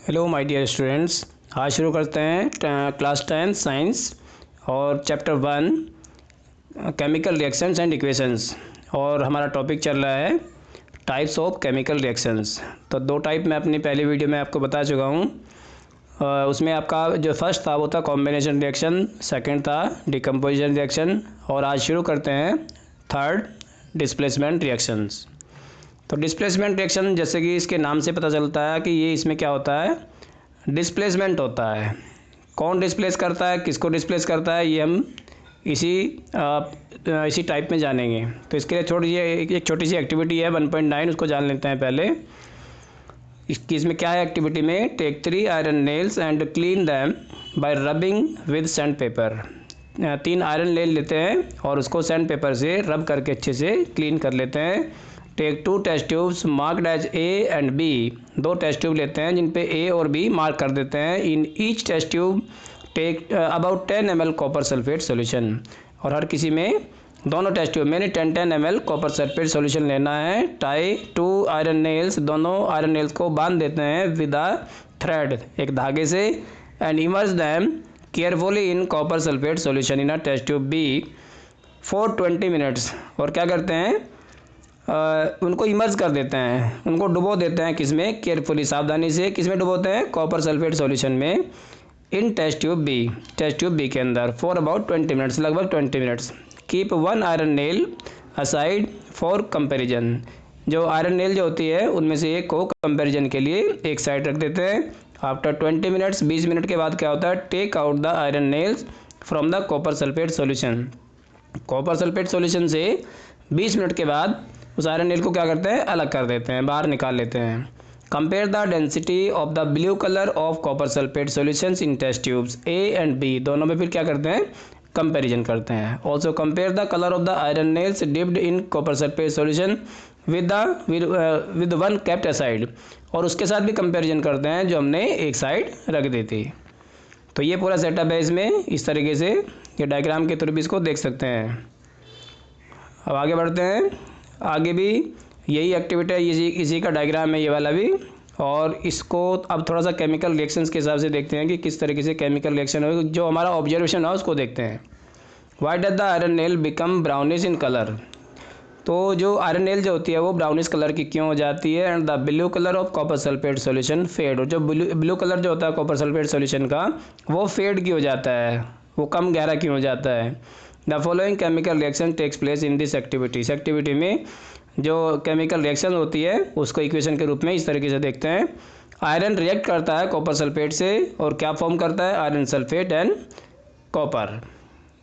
Hello my dear students. आज शुरू करते हैं क्लास 10 साइंस और chapter 1 chemical reactions and equations. और हमारा टॉपिक चल रहा है टाइप्स ऑफ केमिकल रिएक्शंस। तो दो टाइप मैं अपनी पहली वीडियो में आपको बता चुका हूँ। उसमें आपका जो फर्स्ट था वो था कॉम्बिनेशन रिएक्शन, सेकंड था डिकम्पोजिशन रिएक्शन, और आज शुरू करते हैं थर्ड डिस्प्लेसमेंट रिएक्शंस। तो डिस्प्लेसमेंट रिएक्शन जैसे कि इसके नाम से पता चलता है कि ये इसमें क्या होता है, डिस्प्लेसमेंट होता है। कौन डिस्प्लेस करता है, किसको डिस्प्लेस करता है, ये हम इसी टाइप में जानेंगे। तो इसके लिए एक छोटी सी एक्टिविटी है 1.9, उसको जान लेते हैं पहले। इसमें क्या है एक्टिविटी में, take 3 iron nails and clean them by rubbing with sand paper. 3 iron nail लेते हैं और उसको सैंड पेपर से रब करके अच्छे से क्लीन कर लेते हैं। Take 2 test tubes marked as A and B. 2 test tube लेते हैं जिन पे ए और बी मार्क कर देते हैं। In each test tube take about 10 ml copper sulphate solution. और हर किसी में दोनों टेस्ट ट्यूब में 10 ml कॉपर सल्फेट सोल्यूशन लेना है। टाई 2 आयरन नेल्स, दोनों आयरन नेल्स को बांध देते हैं विद अ थ्रेड, एक धागे से। And immerse them carefully in copper sulphate solution in a test tube B for 20 minutes. और क्या करते हैं, उनको इमर्ज कर देते हैं, उनको डुबो देते हैं। किसमें, केयरफुली, सावधानी से। किसमें डुबोते हैं, कॉपर सल्फेट सॉल्यूशन में। इन टेस्ट ट्यूब बी के अंदर फॉर अबाउट 20 मिनट्स, लगभग 20 minutes. Keep 1 iron nail aside for comparison. जो आयरन नेल जो होती है उनमें से एक को कंपेरिजन के लिए एक साइड रख देते हैं। आफ्टर 20 मिनट्स, 20 मिनट के बाद क्या होता है, take out the iron nails from the copper sulphate solution. Copper sulphate solution से 20 मिनट के बाद उस आयरन नेल को क्या करते हैं, अलग कर देते हैं, बाहर निकाल लेते हैं। Compare the density of the blue colour of copper sulphate solutions in test tubes A and B. दोनों में फिर क्या करते हैं, कंपैरिजन करते हैं। Also compare the colour of the iron nails dipped in copper sulphate solution with one kept aside. और उसके साथ भी कंपैरिजन करते हैं जो हमने एक साइड रख दी थी। तो ये पूरा सेटअप है इसमें, इस तरीके से ये डायग्राम के थ्रू भी इसको देख सकते हैं। अब आगे बढ़ते हैं। आगे भी यही एक्टिविटी है, इसी का डायग्राम है ये वाला भी। और इसको अब थोड़ा सा केमिकल रिएक्शंस के हिसाब से देखते हैं कि किस तरीके से केमिकल रिएक्शन हो, जो हमारा ऑब्जर्वेशन है उसको देखते हैं। Why does the iron nail become brownish in colour. तो जो आयरन नेल जो होती है वो ब्राउनिश कलर की क्यों हो जाती है। And the blue colour of copper sulphate solution fade. और जो ब्लू कलर जो होता है कॉपर सल्फेट सॉल्यूशन का, वो फेड क्यों हो जाता है, वो कम गहरा क्यों हो जाता है। The following chemical reaction takes place in this activity. इस एक्टिविटी में जो केमिकल रिएक्शन होती है उसको इक्वेशन के रूप में इस तरीके से देखते हैं। आयरन रिएक्ट करता है कॉपर सल्फेट से और क्या फॉर्म करता है, आयरन सल्फेट एंड कॉपर।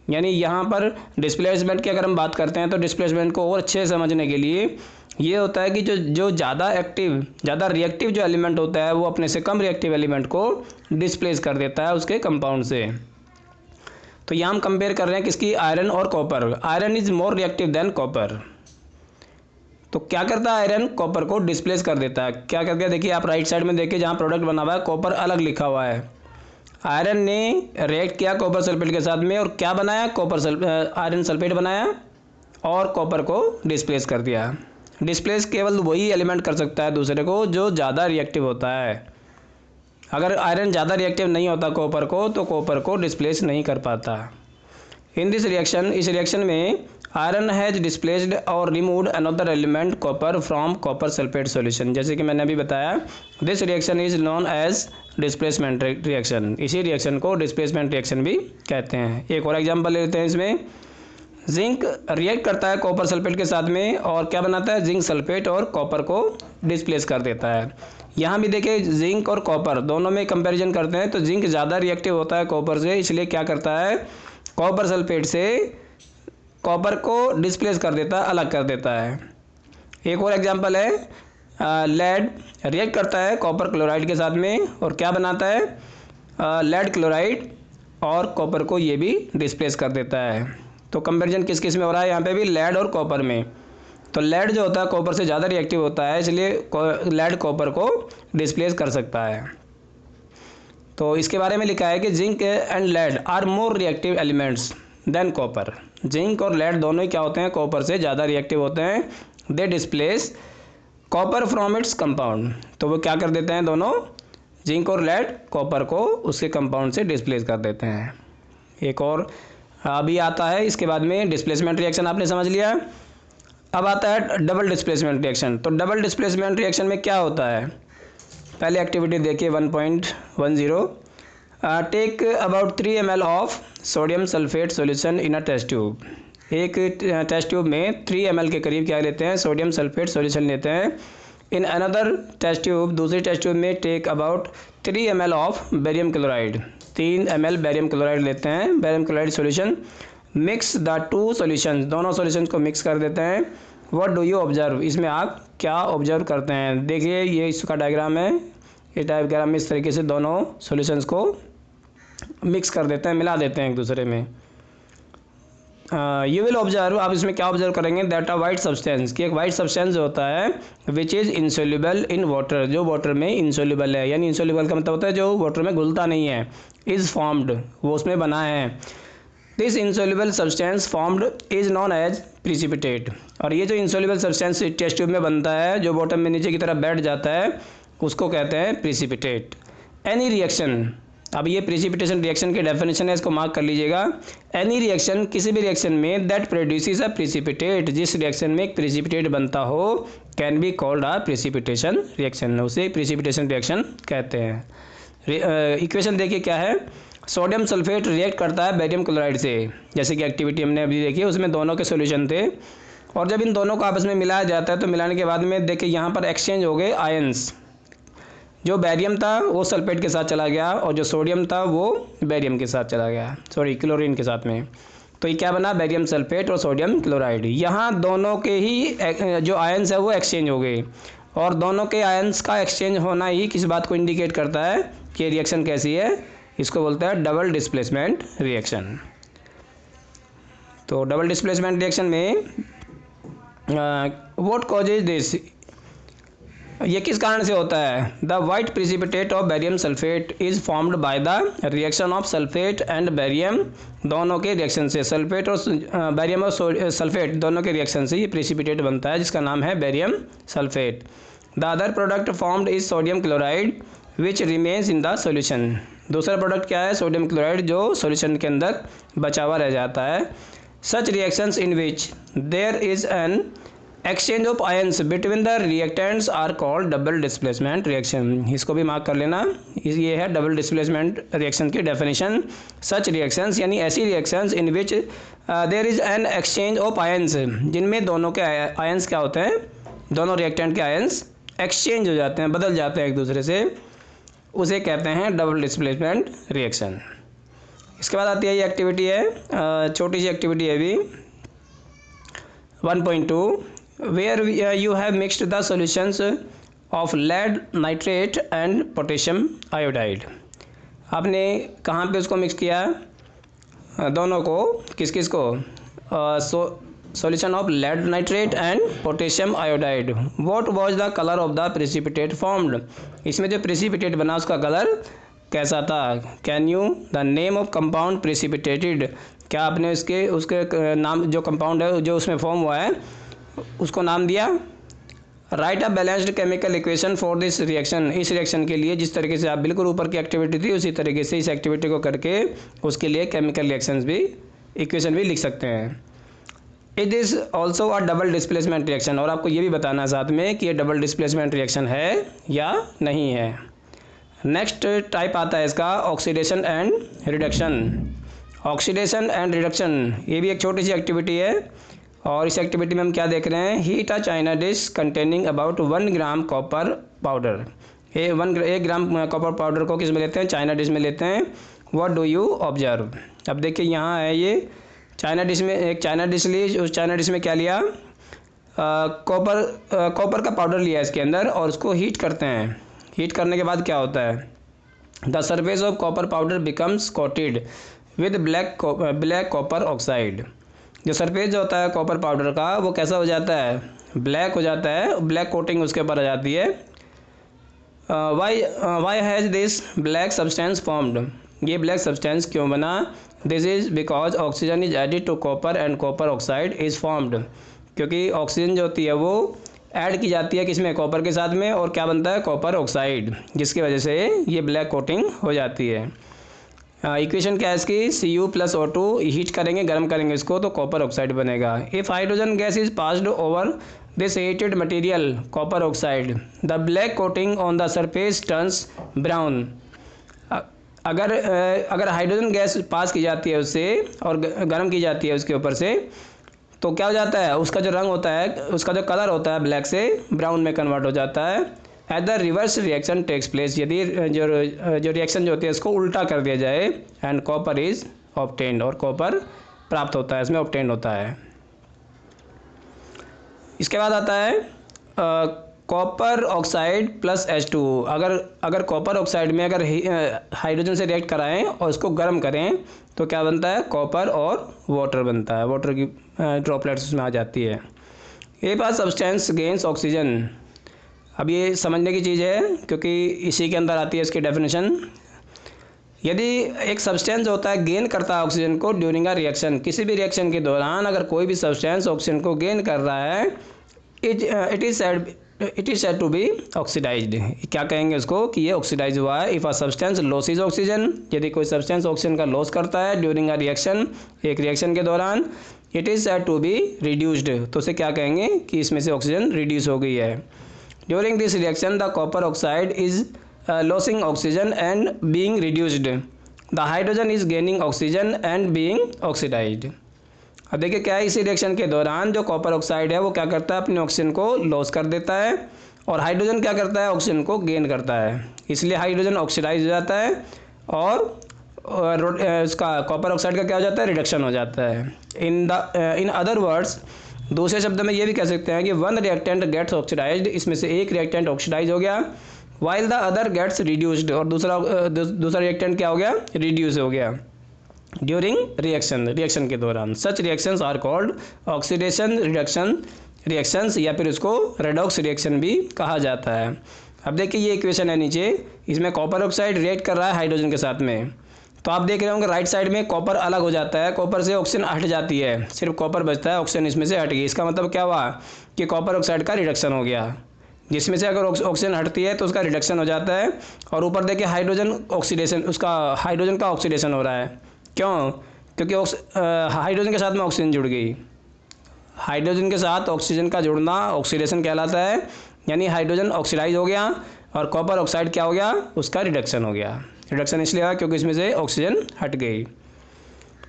यानी यहाँ पर डिस्प्लेसमेंट की अगर हम बात करते हैं तो डिस्प्लेसमेंट को और अच्छे से समझने के लिए ये होता है कि जो ज़्यादा रिएक्टिव जो एलिमेंट होता है वो अपने से कम रिएक्टिव एलिमेंट को डिस्प्लेस कर देता है उसके कंपाउंड से। तो यहाँ हम कंपेयर कर रहे हैं किसकी, आयरन और copper. Iron is more reactive than copper. तो क्या करता है, आयरन कॉपर को डिस्प्लेस कर देता है। क्या करके देखिए, आप राइट साइड में देखिए जहाँ प्रोडक्ट बना हुआ है कॉपर अलग लिखा हुआ है। आयरन ने रिएक्ट किया कॉपर सल्फेट के साथ में और क्या बनाया, आयरन सल्फेट बनाया और कॉपर को डिस्प्लेस कर दिया। डिस्प्लेस केवल वही एलिमेंट कर सकता है दूसरे को जो ज़्यादा रिएक्टिव होता है। अगर आयरन ज़्यादा रिएक्टिव नहीं होता कॉपर को तो कॉपर को डिस्प्लेस नहीं कर पाता। इन दिस रिएक्शन, इस रिएक्शन में आयरन हैज डिस्प्लेस्ड और removed another element copper from copper sulphate solution. जैसे कि मैंने अभी बताया, this reaction is known as displacement reaction. इसी रिएक्शन को डिस्प्लेसमेंट रिएक्शन भी कहते हैं। एक और एग्जांपल लेते हैं इसमें। जिंक रिएक्ट करता है कॉपर सल्फेट के साथ में और क्या बनाता है, जिंक सल्फेट और कॉपर को डिस्प्लेस कर देता है। यहाँ भी देखिए जिंक और कॉपर दोनों में कंपैरिजन करते हैं तो जिंक ज़्यादा रिएक्टिव होता है कॉपर से, इसलिए क्या करता है, कॉपर सल्फेट से कॉपर को डिस्प्लेस कर देता है, अलग कर देता है। एक और एग्जांपल है, लेड रिएक्ट करता है कॉपर क्लोराइड के साथ में और क्या बनाता है, लेड क्लोराइड, और कॉपर को ये भी डिस्प्लेस कर देता है। तो कंपैरिजन किस किस में हो रहा है, यहाँ पे भी लेड और कॉपर में। तो लेड जो होता है कॉपर से ज़्यादा रिएक्टिव होता है, इसलिए लेड कॉपर को डिस्प्लेस कर सकता है। तो इसके बारे में लिखा है कि zinc and lead are more reactive elements than copper. Zinc और लेड दोनों ही क्या होते हैं, कॉपर से ज़्यादा रिएक्टिव होते हैं। They displace copper from its compound. तो वो क्या कर देते हैं, दोनों जिंक और लेड कॉपर को उसके कंपाउंड से डिस्प्लेस कर देते हैं। एक और अभी आता है इसके बाद में डिस्प्लेसमेंट रिएक्शन, आपने समझ लिया। अब आता है डबल डिस्प्लेसमेंट रिएक्शन। तो डबल डिस्प्लेसमेंट रिएक्शन में क्या होता है, पहले एक्टिविटी देखिए 1.10। Take about 3 ml of sodium sulphate solution in a test tube. एक टेस्ट ट्यूब में 3 ml के करीब क्या लेते हैं, सोडियम सल्फेट सॉल्यूशन लेते हैं। इन अनदर टेस्ट ट्यूब, दूसरी टेस्ट ट्यूब में take about 3 ml of barium chloride, 3 ml barium chloride लेते हैं, barium chloride solution. Mix the two solutions, दोनों सॉल्यूशंस को मिक्स कर देते हैं। व्हाट डू यू ऑब्जर्व, इसमें आप क्या ऑब्जर्व करते हैं। देखिए ये इसका डायग्राम है, इस डायग्राम में इस तरीके से दोनों सॉल्यूशंस को मिक्स कर देते हैं, मिला देते हैं एक दूसरे में। यू विल ऑब्जर्व, आप इसमें क्या ऑब्जर्व करेंगे, दैट अ वाइट सब्सटेंस, कि एक वाइट सब्सटेंस जो होता है which is insoluble in water, जो वाटर में इंसोल्यूबल है, यानी इंसोल्यूबल का मतलब होता है जो वाटर में घुलता नहीं है, इज़ फॉर्म्ड, वो उसमें बना है। This insoluble substance formed is known as precipitate. और ये जो इंसोल्यूबल सब्सटेंस टेस्ट ट्यूब में बनता है, जो बॉटम में नीचे की तरफ बैठ जाता है, उसको कहते हैं प्रिसिपिटेट। एनी रिएक्शन, अब ये प्रिसिपिटेशन रिएक्शन की डेफिनेशन है, इसको मार्क कर लीजिएगा। एनी रिएक्शन, किसी भी रिएक्शन में दैट प्रोड्यूसेस अ प्रिसिपिटेट, जिस रिएक्शन में एक प्रिसिपिटेट बनता हो, can be called a precipitation reaction, उसे प्रिसिपिटेशन रिएक्शन कहते हैं। इक्वेशन देखिए क्या है, सोडियम सल्फेट रिएक्ट करता है बेरियम क्लोराइड से, जैसे कि एक्टिविटी हमने अभी देखी, उसमें दोनों के सॉल्यूशन थे, और जब इन दोनों को आपस में मिलाया जाता है तो मिलाने के बाद में देखिए यहाँ पर एक्सचेंज हो गए आयंस, जो बैरियम था वो सल्फेट के साथ चला गया और जो सोडियम था वो बैरियम के साथ चला गया, सॉरी क्लोरीन के साथ में। तो ये क्या बना, बैरियम सल्फेट और सोडियम क्लोराइड। यहाँ दोनों के ही जो आयंस है वो एक्सचेंज हो गए, और दोनों के आयंस का एक्सचेंज होना ही किस बात को इंडिकेट करता है कि रिएक्शन कैसी है, इसको बोलते हैं डबल डिस्प्लेसमेंट रिएक्शन। तो डबल डिस्प्लेसमेंट रिएक्शन में व्हाट कॉजेज दिस, ये किस कारण से होता है। The white precipitate of barium sulphate is formed by the reaction of sulphate and barium, दोनों के रिएक्शन से, सल्फेट और बैरियम और सल्फेट दोनों के रिएक्शन से ये प्रिसिपिटेट बनता है, जिसका नाम है barium sulphate. The other product formed is sodium chloride which remains in the solution. दूसरा प्रोडक्ट क्या है, सोडियम क्लोराइड, जो सॉल्यूशन के अंदर बचा हुआ रह जाता है। Such reactions in which there is an exchange of ions between the reactants are called double displacement reaction, इसको भी मार्क कर लेना। ये है डबल डिस्प्लेसमेंट रिएक्शन की डेफिनेशन। सच रिएक्शंस यानी ऐसी reactions in which there is an exchange of ions, जिनमें दोनों के आयंस क्या होते हैं, दोनों रिएक्टेंट के आयंस एक्सचेंज हो जाते हैं, बदल जाते हैं एक दूसरे से, उसे कहते हैं डबल डिस्प्लेसमेंट रिएक्शन। इसके बाद आती है ये एक्टिविटी है, छोटी सी एक्टिविटी है अभी 1.2, where you have mixed the solutions of lead nitrate and potassium iodide। आपने कहाँ पे उसको मिक्स किया, दोनों को, किस किस को, solution of lead nitrate and potassium iodide। what was the color of the precipitate formed, इसमें जो precipitate बना उसका कलर कैसा था। can you the name of compound precipitated, क्या आपने उसके नाम, जो कंपाउंड है जो उसमें फॉर्म हुआ है उसको नाम दिया। Right a balanced chemical equation for this reaction, इस रिएक्शन के लिए जिस तरीके से आप बिल्कुल ऊपर की एक्टिविटी थी उसी तरीके से इस एक्टिविटी को करके उसके लिए केमिकल रिएक्शंस भी, इक्वेशन भी लिख सकते हैं। It is also a double displacement reaction, और आपको ये भी बताना है साथ में कि ये डबल डिस्प्लेसमेंट रिएक्शन है या नहीं है। नेक्स्ट टाइप आता है इसका oxidation and reduction. Oxidation and reduction ये भी एक छोटी सी एक्टिविटी है, और इस एक्टिविटी में हम क्या देख रहे हैं, heat a China dish containing about 1 gram copper powder. ये 1 ग्राम कॉपर पाउडर को किस में लेते हैं, चाइना डिश में लेते हैं। व्हाट डू यू ऑब्जर्व, अब देखिए यहाँ है ये चाइना डिश में, एक चाइना डिश ली, उस चाइना डिश में क्या लिया, कॉपर का पाउडर लिया इसके अंदर, और उसको हीट करते हैं। हीट करने के बाद क्या होता है, the surface of copper powder becomes coated with black copper oxide. जो सरफेस जो होता है कॉपर पाउडर का वो कैसा हो जाता है, ब्लैक हो जाता है, ब्लैक कोटिंग उसके ऊपर आ जाती है। Why has this black substance formed, ये ब्लैक सब्सटेंस क्यों बना, this is because oxygen is added to copper and copper oxide is formed, क्योंकि ऑक्सीजन जो होती है वो ऐड की जाती है किसमें, कॉपर के साथ में, और क्या बनता है, कॉपर ऑक्साइड, जिसकी वजह से ये ब्लैक कोटिंग हो जाती है। इक्वेशन क्या है इसकी, Cu+O2 हीट करेंगे, गर्म करेंगे इसको, तो कॉपर ऑक्साइड बनेगा। If hydrogen gas is passed over this heated material copper oxide the black coating on the surface turns brown. अगर हाइड्रोजन गैस पास की जाती है उससे और गर्म की जाती है उसके ऊपर से, तो क्या हो जाता है, उसका जो रंग होता है, उसका जो कलर होता है ब्लैक से ब्राउन में कन्वर्ट हो जाता है। At the reverse reaction takes place, यदि जो रिएक्शन जो होती है इसको उल्टा कर दिया जाए, एंड कॉपर इज ऑब्टेन्ड, और कॉपर प्राप्त होता है, इसमें ऑब्टेन्ड होता है। इसके बाद आता है कॉपर ऑक्साइड प्लस H2। अगर कॉपर ऑक्साइड में अगर हाइड्रोजन से रिएक्ट कराएं और उसको गर्म करें तो क्या बनता है, कॉपर और वाटर बनता है, वाटर की ड्रॉपलेट्स उसमें आ जाती है। ये पास सब्सटेंस गेन्स ऑक्सीजन। अब ये समझने की चीज़ है क्योंकि इसी के अंदर आती है इसकी डेफिनेशन। यदि एक सब्सटेंस होता है गेन करता है ऑक्सीजन को ड्यूरिंग अ रिएक्शन, किसी भी रिएक्शन के दौरान अगर कोई भी सब्सटेंस ऑक्सीजन को गेन कर रहा है, it is said to be oxidised. क्या कहेंगे उसको कि ये ऑक्सीडाइज हुआ है। If a substance loses oxygen, यदि कोई सब्सटेंस ऑक्सीजन का लॉस करता है ड्यूरिंग अ रिएक्शन, एक रिएक्शन के दौरान, it is said to be reduced, तो उसे क्या कहेंगे कि इसमें से ऑक्सीजन रिड्यूस हो गई है। During this reaction the copper oxide is losing oxygen and being reduced, the hydrogen is gaining oxygen and being oxidized। अब देखिए क्या है, इसी रिएक्शन के दौरान जो कॉपर ऑक्साइड है वो क्या करता है, अपने ऑक्सीजन को लॉस कर देता है, और हाइड्रोजन क्या करता है, ऑक्सीजन को गेन करता है, इसलिए हाइड्रोजन ऑक्सीडाइज हो जाता है, और इसका कॉपर ऑक्साइड का क्या हो जाता है, रिडक्शन हो जाता है। इन अदर वर्ड्स, दूसरे शब्द में ये भी कह सकते हैं कि वन रिएक्टेंट गेट्स ऑक्सीडाइज्ड, इसमें से एक रिएक्टेंट ऑक्सीडाइज हो गया, while the other gets reduced, और दूसरा रिएक्टेंट क्या हो गया, रिड्यूस हो गया ड्यूरिंग रिएक्शन के दौरान। Such reactions are called oxidation reduction reactions, या फिर उसको रेडॉक्स रिएक्शन भी कहा जाता है। अब देखिए ये इक्वेशन है नीचे, इसमें कॉपर ऑक्साइड रिएक्ट कर रहा है हाइड्रोजन के साथ में, तो आप देख रहे होंगे राइट साइड में कॉपर अलग हो जाता है, कॉपर से ऑक्सीजन हट जाती है, सिर्फ कॉपर बचता है, ऑक्सीजन इसमें से हट गई। इसका मतलब क्या हुआ कि कॉपर ऑक्साइड का रिडक्शन हो गया, जिसमें से अगर ऑक्सीजन हटती है तो उसका रिडक्शन हो जाता है। और ऊपर देखिए हाइड्रोजन ऑक्सीडेशन, उसका हाइड्रोजन का ऑक्सीडेशन हो रहा है, क्यों, क्योंकि हाइड्रोजन के साथ में ऑक्सीजन जुड़ गई। हाइड्रोजन के साथ ऑक्सीजन का जुड़ना ऑक्सीडेशन कहलाता है, यानी हाइड्रोजन ऑक्सीडाइज हो गया और कॉपर ऑक्साइड क्या हो गया, उसका रिडक्शन हो गया। रिडक्शन इसलिए हुआ क्योंकि इसमें से ऑक्सीजन हट गई।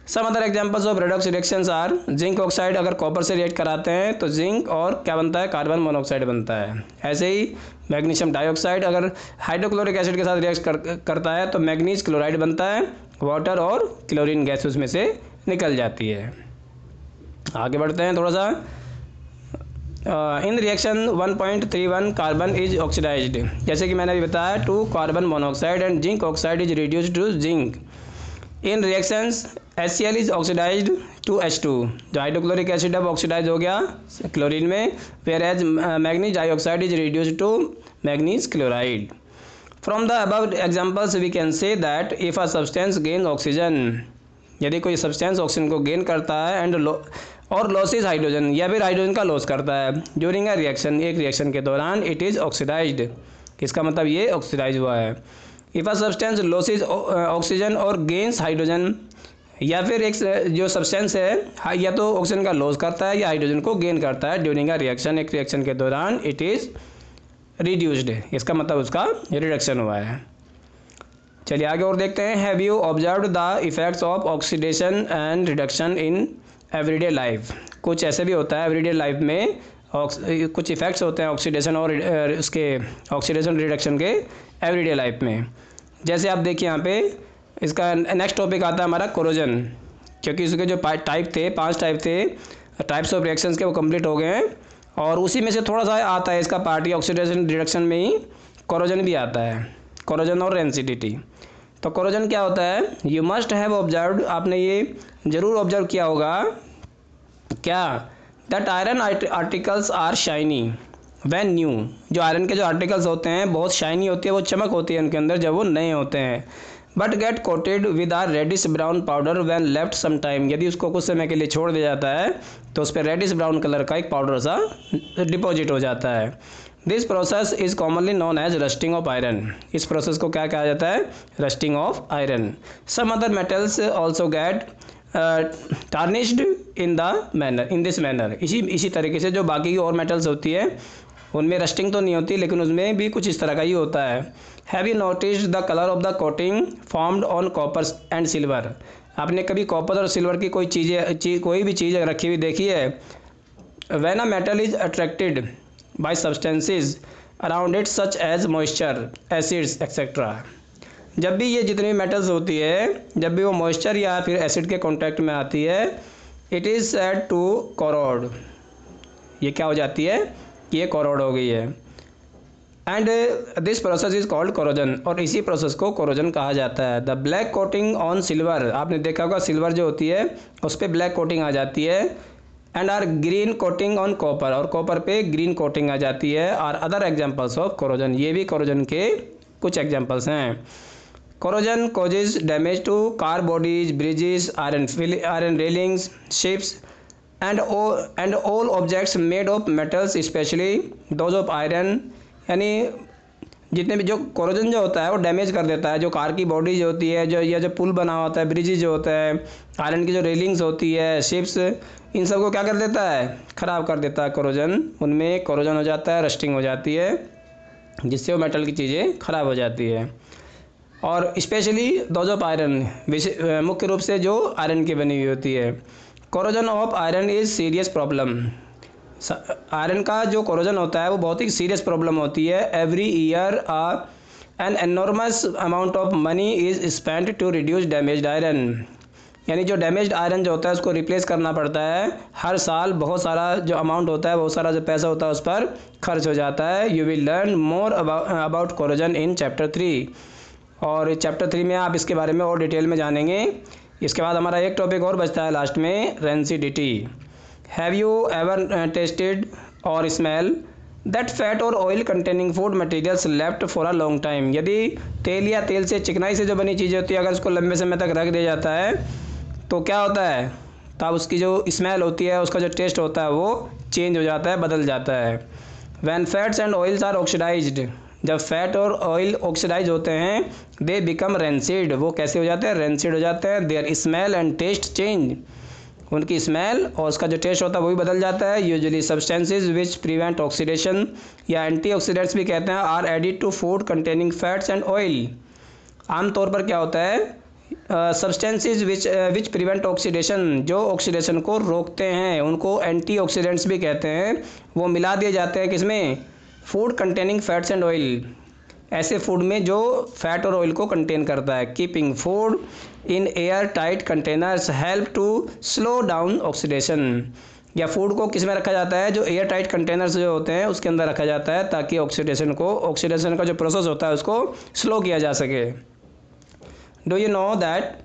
Some other examples of redox reactions are, zinc oxide अगर कॉपर से रिएक्ट कराते हैं तो जिंक और क्या बनता है, कार्बन मोनोऑक्साइड बनता है। ऐसे ही मैग्नीशियम डाइऑक्साइड अगर हाइड्रोक्लोरिक एसिड के साथ रिएक्ट करता है तो मैग्नीज क्लोराइड बनता है, वाटर और क्लोरीन गैस उसमें से निकल जाती है। आगे बढ़ते हैं थोड़ा सा। In reaction 1.31 carbon is oxidised, जैसे कि मैंने अभी बताया 2 carbon monoxide and zinc oxide is reduced to zinc. In reactions HCl is oxidised to H2, जो हाइड्रोक्लोरिक एसिड अब ऑक्सीडाइज हो गया क्लोरीन में, where as manganese dioxide is reduced to manganese chloride. From the above examples we can say that if a substance gain oxygen, यदि कोई substance oxygen को gain करता है एंड और लॉसेज हाइड्रोजन, या फिर हाइड्रोजन का लॉस करता है ड्यूरिंग अ रिएक्शन, एक रिएक्शन के दौरान, इट इज़ ऑक्सीडाइज्ड, इसका मतलब ये ऑक्सीडाइज हुआ है। If a substance loses oxygen और गेन्स हाइड्रोजन, या फिर एक जो सब्सटेंस है या तो ऑक्सीजन का लॉस करता है या हाइड्रोजन को गेन करता है ड्यूरिंग अ रिएक्शन, एक रिएक्शन के दौरान, इट इज़ रिड्यूस्ड, इसका मतलब उसका रिडक्शन हुआ है। चलिए आगे और देखते हैं। Have you observed the effects of oxidation and reduction in everyday life. कुछ ऐसे भी होता है एवरीडे लाइफ में, कुछ इफेक्ट्स होते हैं ऑक्सीडेशन और उसके ऑक्सीडेशन रिडक्शन के एवरीडे लाइफ में। जैसे आप देखिए यहाँ पे इसका नेक्स्ट टॉपिक आता है हमारा कोरोजन, क्योंकि इसके जो टाइप थे 5 टाइप थे, टाइप्स ऑफ रिएक्शंस के, वो कंप्लीट हो गए हैं, और उसी में से थोड़ा सा आता है इसका पार्ट, ऑक्सीडेशन रिडक्शन में ही कोरोजन भी आता है, कोरोजन और रेंसिडिटी। तो कोरोजन क्या होता है, यू मस्ट हैव ऑब्जर्व्ड, आपने ये ज़रूर ऑब्जर्व किया होगा क्या, that iron articles are shiny when new, जो आयरन के जो आर्टिकल्स होते हैं बहुत शाइनी होती है, वो चमक होती है उनके अंदर जब वो नए होते हैं। But get coated with a reddish brown powder when left some time. यदि उसको कुछ समय के लिए छोड़ दिया जाता है तो उस पर रेडिश ब्राउन कलर का एक पाउडर सा डिपॉजिट हो जाता है। This process is commonly known as rusting of iron. इस प्रोसेस को क्या कहा जाता है? Rusting of iron. Some other metals also get tarnished in this manner. इसी तरीके से जो बाकी की और मेटल्स होती है उनमें रस्टिंग तो नहीं होती, लेकिन उसमें भी कुछ इस तरह का ही होता है। Have you noticed the colour of the coating formed on copper and silver? आपने कभी कॉपर और सिल्वर की कोई भी चीज़ रखी हुई देखी है? When a metal is attracted by substances around it such as moisture, acids etcetera. जब भी ये जितनी मेटल्स होती है, जब भी वो मॉइस्चर या फिर एसिड के कांटेक्ट में आती है, it is said to corrode. ये क्या हो जाती है? ये कोरोड हो गई है। And this process is called corrosion, और इसी प्रोसेस को कोरोजन कहा जाता है। The black coating on silver, आपने देखा होगा सिल्वर जो होती है उस पर ब्लैक कोटिंग आ जाती है। And a green coating on copper, और कॉपर पे ग्रीन कोटिंग आ जाती है। Are other examples of corrosion, ये भी कोरोजन के कुछ एग्जाम्पल्स हैं। Corrosion causes damage to car bodies, bridges, iron railings, ships, and all objects made of metals, especially those of iron। यानी जितने भी जो कोरोजन जो होता है वो डैमेज कर देता है जो कार की बॉडी जो होती है, जो पुल बना होता है, ब्रिजेज जो होता है, आयरन की जो रेलिंग्स होती है, शिप्स, इन सबको क्या कर देता है? ख़राब कर देता है कोरोजन। उनमें कोरोजन हो जाता है, रस्टिंग हो जाती है, जिससे वो मेटल की चीज़ें ख़राब हो जाती है। और स्पेशली डोज ऑफ आयरन, मुख्य रूप से जो आयरन की बनी हुई होती है। Corrosion of iron is serious problem. Iron का जो कोरोजन होता है वो बहुत ही सीरियस प्रॉब्लम होती है। Every year an enormous amount of money is spent to reduce damaged iron. यानी जो डैमेज्ड आयरन जो होता है उसको रिप्लेस करना पड़ता है। हर साल बहुत सारा जो अमाउंट होता है, बहुत सारा जो पैसा होता है उस पर खर्च हो जाता है। You will learn more about corrosion in chapter 3, और चैप्टर 3 में आप इसके बारे में और डिटेल में जानेंगे। इसके बाद हमारा एक टॉपिक और बचता है लास्ट में, rancidity. Have you ever tested और स्मेल दैट फैट और oil containing food materials left for a long time? यदि तेल या तेल से, चिकनाई से जो बनी चीज़ें होती है, अगर उसको लंबे समय तक रख दिया जाता है तो क्या होता है? तब उसकी जो स्मेल होती है, उसका जो टेस्ट होता है वो चेंज हो जाता है, बदल जाता है। When fats and oils are oxidised, जब फैट और ऑयल ऑक्सीडाइज होते हैं, दे बिकम रेंसिड, वो कैसे हो जाते हैं? रेंसिड हो जाते हैं। Their smell and taste change, उनकी स्मेल और उसका जो टेस्ट होता है वो भी बदल जाता है। Usually substances which prevent oxidation, या एंटीऑक्सीडेंट्स भी कहते हैं, are added to food containing fats and oil. आमतौर पर क्या होता है? सब्सटेंसेज विच प्रिवेंट ऑक्सीडेशन, जो ऑक्सीडेशन को रोकते हैं, उनको एंटीऑक्सीडेंट्स भी कहते हैं। वो मिला दिए जाते हैं किसमें? Food containing fats and oil, ऐसे फूड में जो फैट और ऑयल को कंटेन करता है। Keeping food in airtight containers help to slow down oxidation, या फूड को किस में रखा जाता है? जो एयर टाइट कंटेनर्स जो होते हैं उसके अंदर रखा जाता है, ताकि ऑक्सीडेशन का जो प्रोसेस होता है उसको स्लो किया जा सके। Do you know that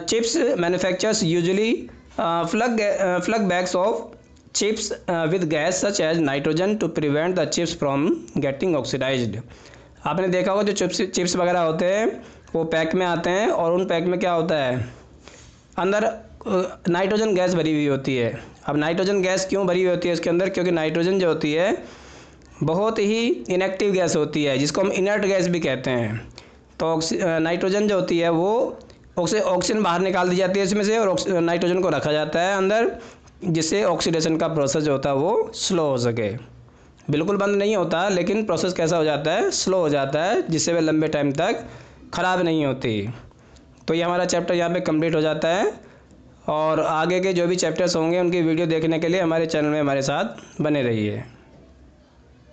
chips manufacturers usually plug bags of chips with gas such as nitrogen to prevent the chips from getting oxidized। आपने देखा होगा जो चिप्स वगैरह होते हैं वो पैक में आते हैं, और उन पैक में क्या होता है? अंदर नाइट्रोजन गैस भरी हुई होती है। अब नाइट्रोजन गैस क्यों भरी हुई होती है इसके अंदर? क्योंकि नाइट्रोजन जो होती है बहुत ही इनएक्टिव गैस होती है, जिसको हम इनर्ट गैस भी कहते हैं। तो नाइट्रोजन जो होती है वो ऑक्सीजन बाहर निकाल दी जाती है इसमें से, और नाइट्रोजन को रखा जाता है अंदर, जिससे ऑक्सीडेशन का प्रोसेस जो होता है वो स्लो हो सके। बिल्कुल बंद नहीं होता, लेकिन प्रोसेस कैसा हो जाता है? स्लो हो जाता है, जिससे वे लंबे टाइम तक ख़राब नहीं होती। तो ये हमारा चैप्टर यहाँ पे कंप्लीट हो जाता है, और आगे के जो भी चैप्टर्स होंगे उनकी वीडियो देखने के लिए हमारे चैनल में हमारे साथ बने रहिए।